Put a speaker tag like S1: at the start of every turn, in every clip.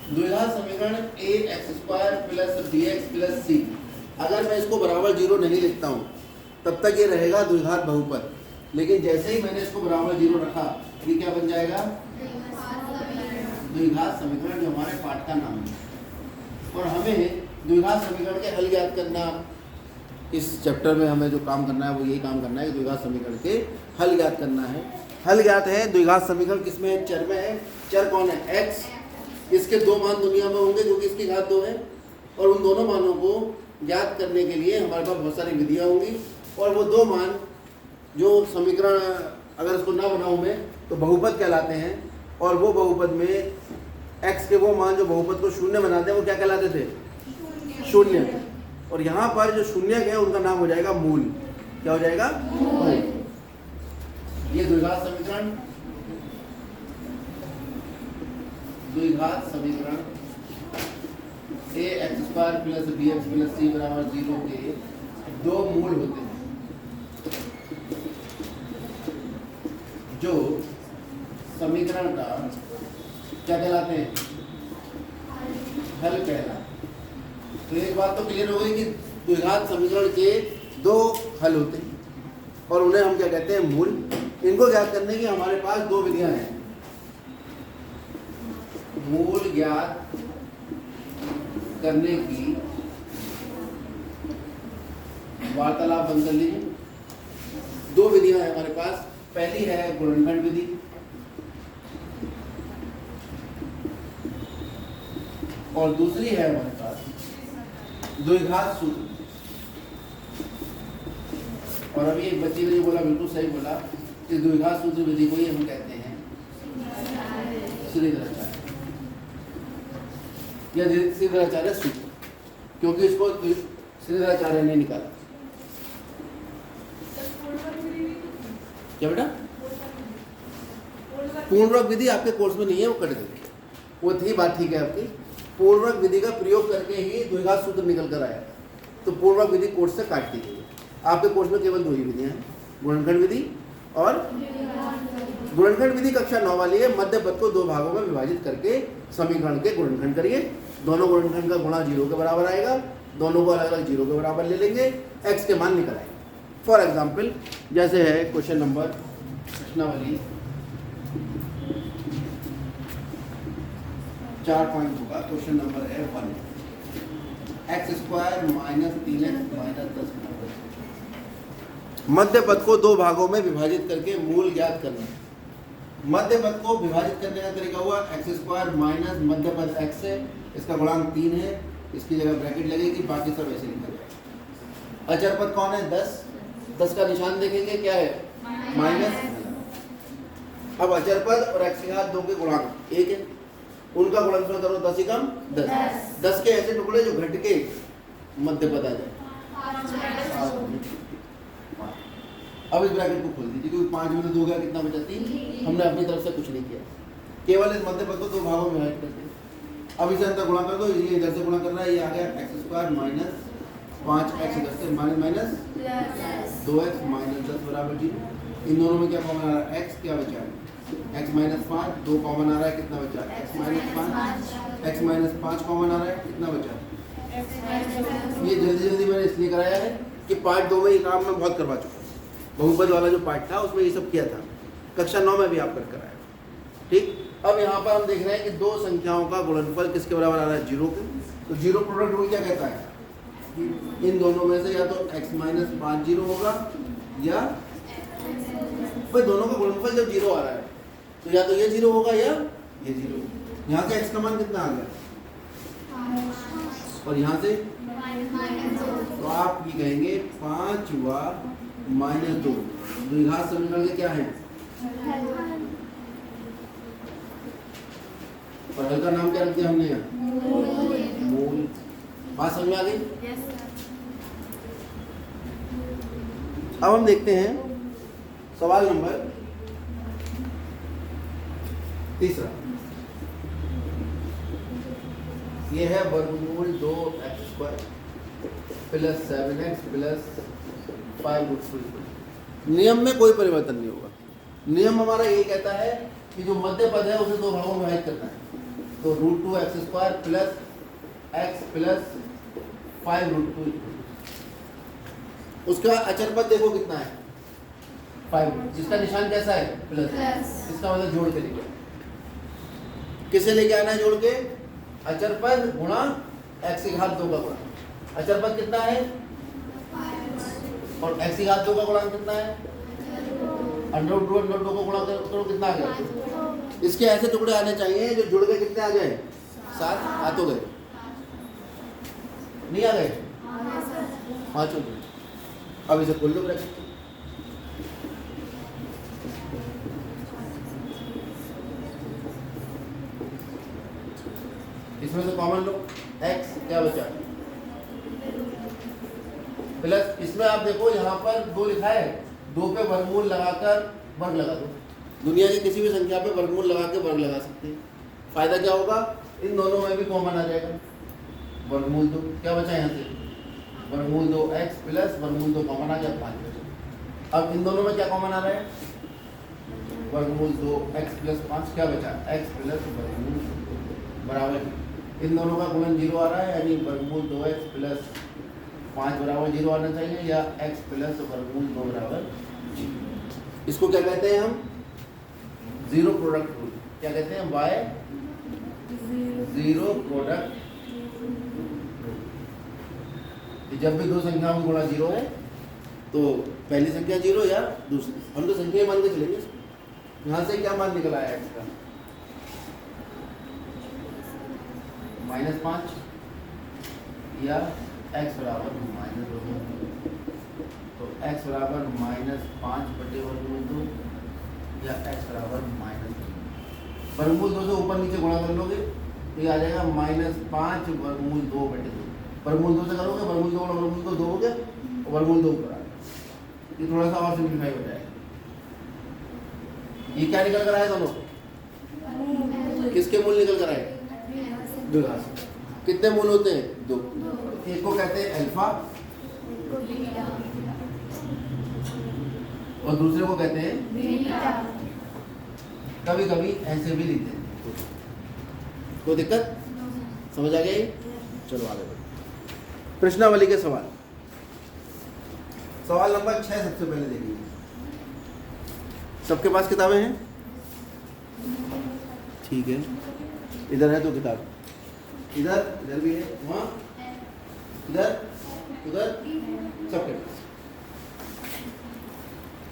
S1: द्विघात समीकरण a x square plus b x plus c, अगर मैं इसको बराबर जीरो नहीं लिखता हूँ तब तक ये रहेगा द्विघात बहुपद, लेकिन जैसे ही मैंने इसको बराबर जीरो रखा ये क्या बन जाएगा, द्विघात समीकरण, जो हमारे पाठ का नाम है। और हमें द्विघात समीकरण के हल ज्ञात करना, इस चैप्टर में हमें जो काम करना है वो यही काम करना है कि द्विघात समीकरण के हल ज्ञात करना है। हल ज्ञात है द्विघात समीकरण किसमें है, चर में है। चर कौन है, एक्स। इसके दो मान दुनिया में होंगे जो कि इसकी घात 2 है, और उन दोनों मानों को ज्ञात करने के लिए हमारे पास बहुत सारी विधियाँ होंगी, और वो दो मान जो समीकरण अगर इसको ना बनाऊँ मैं तो बहुपद कहलाते हैं, और वो बहुपद में एक्स के वो मान जो बहुपद को शून्य बनाते हैं वो क्या कहलाते थे, शून्य। और यहाँ पर जो शून्य है उनका नाम हो जाएगा मूल। क्या हो जाएगा, मूल। ये द्विघात समीकरण, द्विघात समीकरण a x square plus b x plus c बराबर 0 के दो मूल होते हैं, जो समीकरण का क्या कहलाते हैं, हल कहलाते। तो एक बात तो क्लियर हो गई कि द्विघात समीकरण के दो हल होते हैं और उन्हें हम क्या कहते हैं, मूल। इनको ज्ञात करने की हमारे पास दो विधियां हैं। मूल ज्ञात करने की वार्तालाप बंद कर लीजिए। दो विधियां हैं हमारे पास। पहली है गुणनखंड विधि, और दूसरी है हमारे पास द्विघात सूत्र। और अभी एक बच्ची ने जो बोला बिल्कुल सही बोला कि द्विघात सूत्र विधि को ही हम कहते हैं श्रीधराचार्य या श्रीधराचार्य सूत्र, क्योंकि इसको श्रीधराचार्य ने निकाला। क्या बेटा, पूर्णवर्ग विधि आपके कोर्स में नहीं है, वो कट गई। वो थी बात, ठीक है आपकी। पूर्णवर्ग विधि का प्रयोग करके ही द्विघात सूत्र निकल कर आया, तो पूर्णवर्ग विधि कोर्स से काट दी गई है। आपके कोर्स में केवल दो ही विधियां हैं, गुणनखंड विधि और गुणनखंड विधि कक्षा 9 वाली है। मध्य पद को दो भागों में विभाजित करके समीकरण के गुणनखंड करिए। दोनों गुणनखंड का गुणा 0 के बराबर आएगा, दोनों को अलग अलग 0 के बराबर ले लेंगे, एक्स के मान निकल आएंगे। फॉर एग्जाम्पल जैसे है क्वेश्चन नंबर प्रश्नावली 4 पॉइंट होगा। क्वेश्चन नंबर है 1, x square minus 3x minus 10 मध्य पद को दो भागों में विभाजित करके मूल ज्ञात करना। मध्य पद को विभाजित करने का तरीका हुआ एक्स स्क्वायर माइनस मध्य पद x है, इसका गुणांक 3 है, इसकी जगह ब्रैकेट लगेगी, बाकी सब ऐसे लिखा जाएगा। अचर पद कौन है, 10 का निशान देखेंगे क्या है, माइनस। अब अचर पद और x की घात 2 के गुणांक 1 है, उनका गुणनफल करो 10 ही कम 10 के ऐसे टुकड़े जो घट के मध्य पद आ जाए। अब इस ब्रैकेट को खोल दीजिए, क्योंकि 5 में 2 गया कितना बचा, 3। हमने अपनी तरफ से कुछ नहीं किया, केवल इस मध्य पद को दो भागों में विभाजित करते हैं। अब इसे अंतर गुणा कर दो, इसलिए इधर से गुणा करना है, ये आ गया एक्स स्क्वायर माइनस 5x इधर से माइनस 2x माइनस 10 बराबर 0। इन दोनों में क्या कॉमन आ रहा है, x क्या बचा है, x माइनस 5, 2 कॉमन आ रहा है, कितना बचा, x minus 5, x minus 5 common आ रहा है, कितना बचा। ये जल्दी जल्दी मैंने इसलिए कराया है कि पार्ट 2 में ये काम मैं बहुत करवा चुका हूँ। बहुपद वाला जो पार्ट था उसमें ये सब किया था, कक्षा 9 में भी आप कर कराया। ठीक, अब यहाँ पर हम देख रहे हैं कि दो संख्याओं का गुणनफल किसके बराबर आ रहा है, 0 के। तो 0 प्रोडक्ट रूल क्या कहता है, इन दोनों में से या तो x माइनस 5 0 होगा, या भाई दोनों का गुणनफल जब 0 आ रहा है तो या तो ये 0 होगा या ये 0। यहाँ से x का मान कितना आ गया, और यहाँ से तो आप ये कहेंगे 5 माइनस 2 द्विघात समीकरण के क्या है, और हल का नाम क्या रख दिया हमने यहाँ, मूल। बात समझ में आ गई। अब हम देखते हैं सवाल नंबर 3। ये है वर्गमूल 2x square plus 7x plus 5। नियम में कोई परिवर्तन नहीं होगा। नियम हमारा ये कहता है कि जो मध्य पद है उसे दो भागों में विभाजित करना है। तो √2x² प्लस x प्लस 5√2। उसका अचर पद देखो कितना है 5, जिसका निशान कैसा है प्लस, इसका मतलब जोड़ के लेके, किसे लेके आना है जोड़ के, अचर पद गुणा x की घात 2 का गुणा। अचर पद कितना है और x की घात 2 का गुणांक कितना है, √2 को गुणा करो कितना आ गया। इसके ऐसे टुकड़े आने चाहिए जो जुड़ के कितने आ गए 7, आ तो गए, नहीं आ गए 5 हो गए। अब इसे खोल लो ब्रैकेट, इसमें से कॉमन लो, x क्या बचा प्लस, इसमें आप देखो यहाँ पर 2 लिखा है, 2 पे वर्गमूल लगाकर वर्ग लगा दो। दुनिया की किसी भी संख्या पे वर्गमूल लगा के वर्ग लगा सकते हैं। फायदा क्या होगा, इन दोनों में भी कॉमन आ जाएगा, वर्गमूल 2 क्या बचा यहाँ से, वर्गमूल 2x प्लस वर्गमूल 2 कॉमन आ गया 5 बचा। अब इन दोनों में क्या कॉमन आ रहा है, वर्गमूल 2x प्लस 5 क्या बचा, x प्लस वर्गमूल बराबर, इन दोनों का गुणन 0 आ रहा है, यानी वर्गमूल 2x प्लस 5 बराबर 0 आना चाहिए, या x प्लस वर्गमूल 2 बराबर 0। इसको क्या कहते हैं हम, जीरो प्रोडक्ट रूल। क्या कहते हैं, बाय जीरो प्रोडक्ट। जब भी दो संख्याओं का गुणा 0 है तो पहली संख्या 0 या दूसरी, हम तो संख्या मान के चलेंगे। यहाँ से क्या मान निकल आया x का, -5 या x बराबर -2, तो x बराबर -5/√2 या x बराबर -2। वर्गमूल 2 से ऊपर नीचे गुणा कर लोगे तो ये आ जाएगा -5/√2/2। वर्गमूल 2 से करोगे, वर्गमूल 2 वर्गमूल 2 हो गया, और वर्गमूल 2 ऊपर आ गया। ये थोड़ा सा और सिंप्लीफाई हो जाएगा। ये क्या निकल कर आए दोनों, किसके मूल निकल कर आए, 2। कितने मूल होते हैं, 2। एक को कहते हैं अल्फा और दूसरे को कहते हैं बीटा। कभी कभी ऐसे भी लिखते हैं, कोई दिक्कत, समझ आ गई। चलो आगे बढ़ो, प्रश्नावली के सवाल। सवाल नंबर 6 सबसे पहले देखिए। सबके पास किताबें हैं, ठीक है, इधर है तो किताब, इधर भी है, वहाँ, इधर, उधर, सबके पास।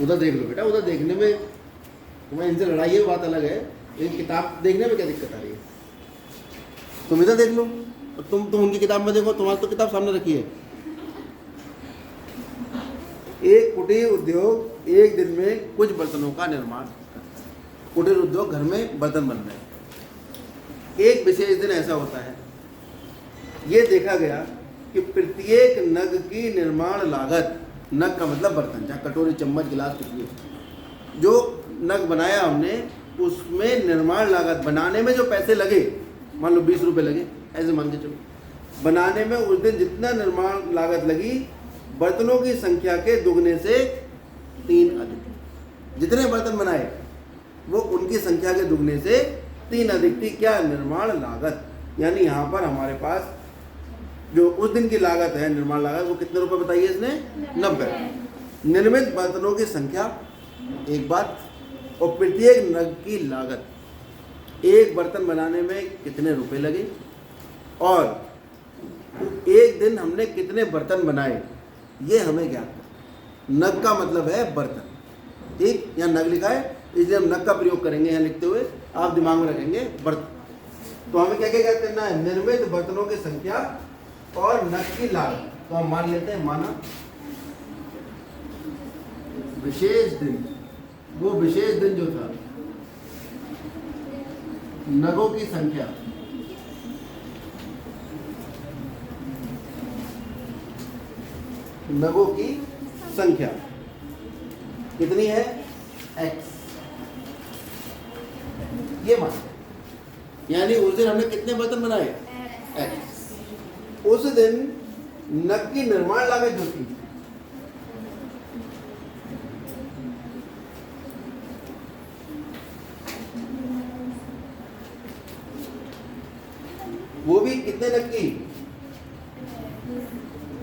S1: उधर देख लो बेटा, उधर देखने में तुम्हें इनसे लड़ाई है, बात अलग है, लेकिन किताब देखने में क्या दिक्कत आ रही है। तुम इधर देख लो और तुम उनकी किताब में देखो, तुम्हारी तो किताब सामने रखी है। एक कुटीर उद्योग एक दिन में कुछ बर्तनों का निर्माण करता है। कुटीर उद्योग, घर में बर्तन बन रहे हैं। एक विशेष दिन ऐसा होता है, ये देखा गया कि प्रत्येक नग की निर्माण लागत, नग का मतलब बर्तन, जहाँ कटोरी चम्मच गिलास कुछ भी, जो नग बनाया हमने उसमें निर्माण लागत, बनाने में जो पैसे लगे, मान लो 20 रुपये लगे, ऐसे मान के चलो, बनाने में उस दिन जितना निर्माण लागत लगी, बर्तनों की संख्या के दुगने से 3 अधिक। जितने बर्तन बनाए वो उनकी संख्या के दुगने से 3 अधिक थी। क्या, निर्माण लागत। यानी यहाँ पर हमारे पास जो उस दिन की लागत है, निर्माण लागत, वो कितने रुपए बताइए इसने, 90। निर्मित बर्तनों की संख्या एक बात, और प्रत्येक नग की लागत, एक बर्तन बनाने में कितने रुपए लगे, और एक दिन हमने कितने बर्तन बनाए, ये हमें ज्ञात करना। नग का मतलब है बर्तन, ठीक, यहाँ नग लिखा है इसलिए हम नग का प्रयोग करेंगे यहाँ लिखते हुए, आप दिमाग में रखेंगे बर्तन। तो हमें क्या क्या ज्ञात करना है, निर्मित बर्तनों की संख्या और नग की लागत। तो हम मान लेते हैं, माना विशेष दिन, वो विशेष दिन जो था, नगों की संख्या कितनी है, x। ये मान, यानी उस दिन हमने कितने बर्तन बनाए, x। उस दिन नग की निर्माण लागत जो थी, वो भी कितने नग की?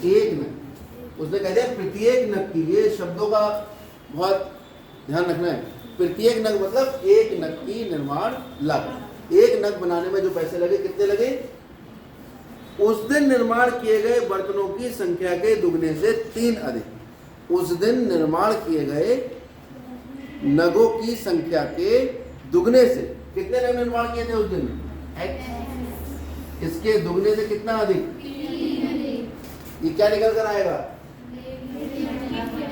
S1: एक नग। उसने कह दिया प्रत्येक नग की। ये शब्दों का बहुत ध्यान रखना है। प्रत्येक नग मतलब एक नग की निर्माण लागत। एक नग बनाने में जो पैसे लगे कितने लगे? उस दिन निर्माण किए गए बर्तनों की संख्या के दुगने से 3 अधिक। उस दिन निर्माण किए गए नगों की संख्या के दुगने से, कितने नग निर्माण किए थे उस दिन? x। इसके दुगने से कितना अधिक? ये क्या निकल कर आएगा?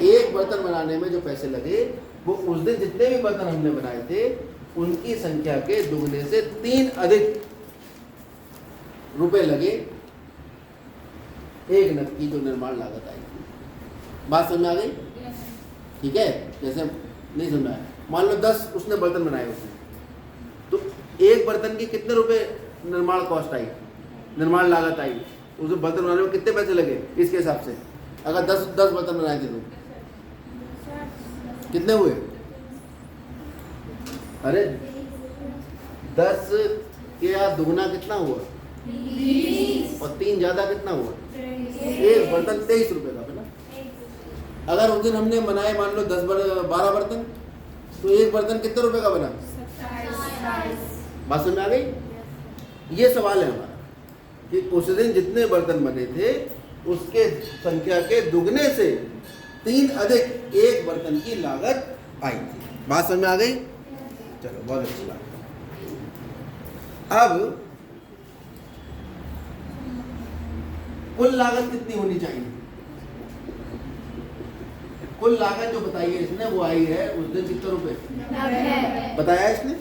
S1: एक बर्तन बनाने में जो पैसे लगे वो उस दिन जितने भी बर्तन हमने बनाए थे उनकी संख्या के दुगने से 3 अधिक रुपए लगे एक नग की जो निर्माण लागत आई। बात समझ में आ गई? ठीक है। जैसे नहीं समझ में आया, मान लो 10 उसने बर्तन बनाए उसने, तो एक बर्तन की कितने रुपए निर्माण कॉस्ट आई, निर्माण लागत आई? उस बर्तन बनाने में कितने पैसे लगे इसके हिसाब से? अगर 10 बर्तन बनाए थे तो कितने हुए? अरे 10 के दुगना कितना हुआ? 20। और 3 ज्यादा कितना हुआ? एक बर्तन 23 रुपए का बना। अगर उस दिन हमने बनाए मान लो 12 बर्तन, तो एक बर्तन कितने रुपए का बना? 27। बात समझ में आ गई? ये सवाल है हमारा कि उस दिन जितने बर्तन बने थे उसके संख्या के दुगने से 3 अधिक एक बर्तन की लागत आई थी। बात समझ में आ गई? चलो, बहुत अच्छी बात। अब कुल लागत कितनी होनी चाहिए? कुल लागत जो बताई है इसने वो आई है उस दिन कितने रुपए बताया इसने?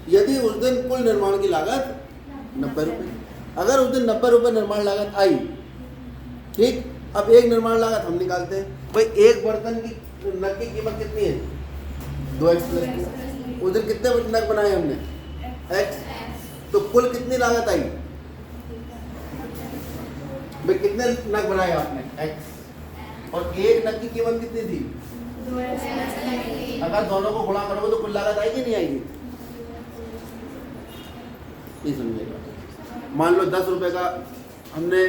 S1: यदि उस दिन कुल निर्माण की लागत 90 रुपए, अगर उस दिन 90 रुपए निर्माण लागत आई, ठीक, अब एक निर्माण लागत हम निकालते हैं। भाई एक बर्तन की नग की कीमत कितनी है? 2x plus 2। उस दिन कितने नग बनाए हमने? x। तो कुल कितनी लागत आई? भाई कितने नग बनाए आपने? x। और एक नग की कीमत कितनी थी? 2x। अगर दोनों को गुणा करोगे तो कुल लागत आएगी नहीं आएगी? नहीं समझेगा। मान लो 10 रुपए का हमने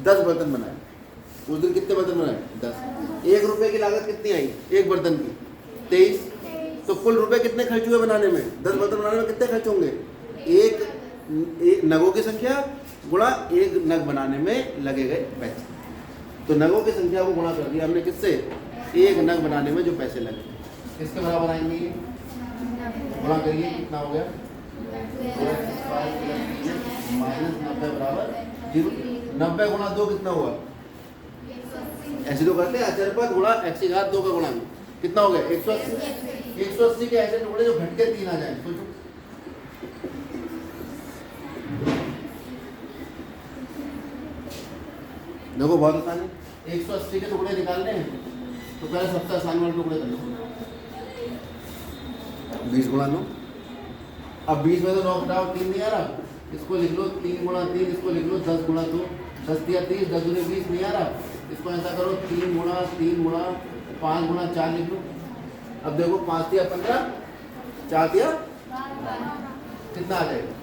S1: 10 बर्तन बनाए, उस दिन कितने बर्तन बनाए? 10। 1 रुपए की लागत कितनी आई एक बर्तन की? 23। तो कुल रुपए कितने खर्च हुए बनाने में? 10 बर्तन बनाने में कितने खर्च होंगे? एक नगों की संख्या गुणा एक नग बनाने में लगे गए पैसे। तो नगों की संख्या को गुणा कर दिया हमने किससे? एक नग बनाने में जो पैसे लगे। किसके बराबर आएंगे ये? गुणा करिए, कितना हो गया? माइनस 90 बराबर 0। 90 गुणा 2 कितना हुआ? ऐसे तो करते हैं, अचर पद गुणा x की घात 2 का गुणा कितना हो गया? 180। 180 के ऐसे टुकड़े जो घट के 3 आ जाए। सोचो, देखो बहुत आसान है। 180 के टुकड़े निकालने हैं तो पहले सबसे आसान वाले टुकड़े कर लो। 20 गुणा 9। अब 20 में तो 9 घटाओ 3 नहीं आ रहा, इसको लिख लो 3 गुणा 3, इसको लिख लो 10 गुणा 2। 10 दिया 30, 10 दूनी 20 नहीं आ रहा, इसको ऐसा करो 3 गुणा 5 गुणा 4 लिख लो। अब देखो 5 दिया 15, 4 दिया कितना आ जाएगा?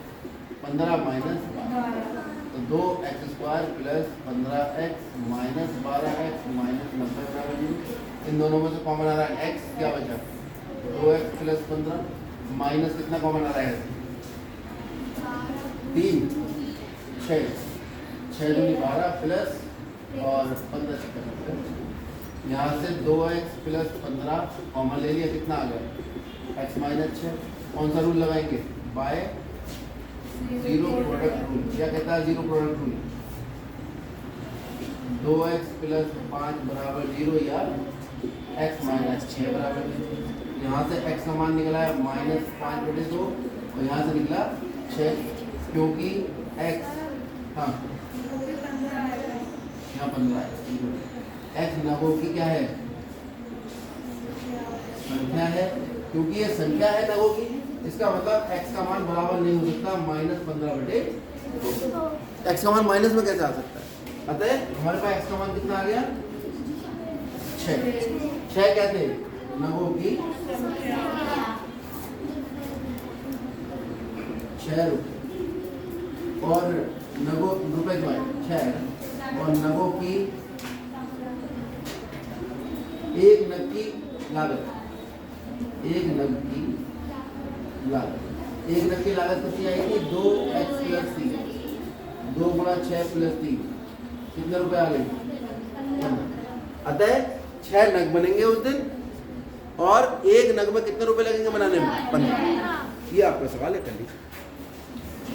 S1: 15 माइनस 12। तो 2x² plus 15x minus 12x minus 90 बराबर 0। इन दोनों में से कॉमन आ रहा है x, क्या बचा? 2x प्लस 15 माइनस कितना कॉमन आ रहा है? 3, 6 दूनी 12 प्लस और 15 यहाँ से 2x प्लस 15 कॉमन ले लिया, कितना आ गया? x minus 6। कौन सा रूल लगाएंगे? By zero product rule. क्या कहता है zero product rule? 2x plus 5 बराबर 0 या x माइनस 6 बराबर 0। यहाँ से x का मान निकला है माइनस 5/2 और यहाँ से निकला 6, क्योंकि x, हाँ यहाँ 15 है। x नगों की क्या है? संख्या है। क्योंकि ये संख्या है नगों की, इसका मतलब x का मान बराबर नहीं हो सकता माइनस 15/2। x का मान माइनस में कैसे आ सकता है? अतः हमारे पास x का मान कितना आ गया? 6 कहते हैं नगों की 6 रुपये। और नगों रुपए जो है 6 और नगों की एक नग की लागत, एक नग की लागत कितनी आएगी 2x + 3, 2 × 6 + 3 कितने रुपए आ गए? अतः 6 नग बनेंगे उस दिन और एक नग में कितने रुपए लगेंगे बनाने में? 15। ये आपका सवाल है, कर लीजिए।